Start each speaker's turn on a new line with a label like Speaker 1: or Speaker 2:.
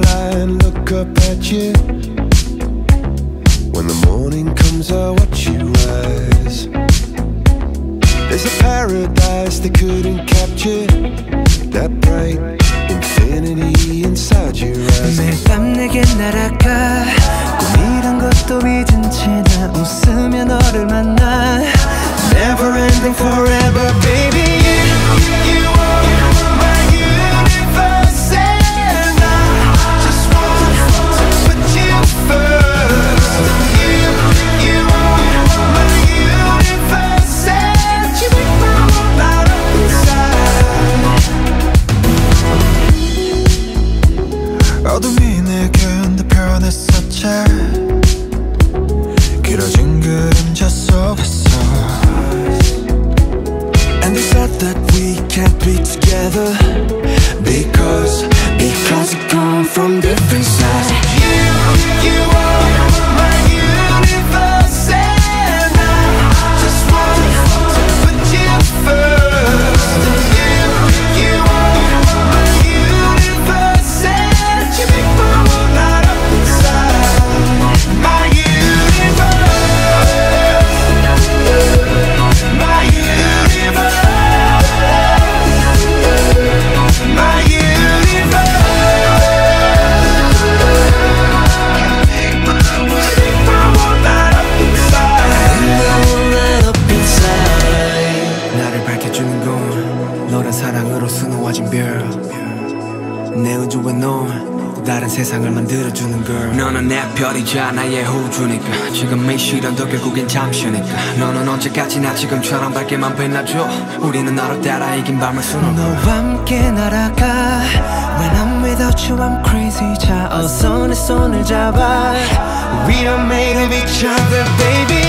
Speaker 1: skyline, look up at you. When the morning comes, I watch you rise. There's a paradise they couldn't capture, that bright infinity inside your eyes.
Speaker 2: 매일 밤 내게 날아가 꿈이란 것도 잊은 채 나 웃으며 너를 만나. Never ending forever baby. You are my universe and I just want to put you first. You are my universe and you make my world light up inside. 어둠이 내겐 더 변했었지. 길어진 그림자 속에서. And they said that we can't be together because we come from different sides. You are my universe and I just want to put you first. You are my universe and you make my world light up inside. My universe, my universe. My universe. Make my world light up inside. Light up inside. 나를 밝혀주는 건 너란 사랑으로 수놓아진 별. 내 우주에 넌 또 다른 세상을 만들어주는 girl. 너는 내 별이자 나의 호주니까 지금 이 시련도 결국엔 잠시니까. 너는 언제까지나 지금처럼 밝게만 빛나줘. 우리는 너를 따라 이긴 밤을 수놓아. 너와 함께 날아가. When I'm without you I'm crazy. 자 어서 내 손을 잡아. We are made of each other baby.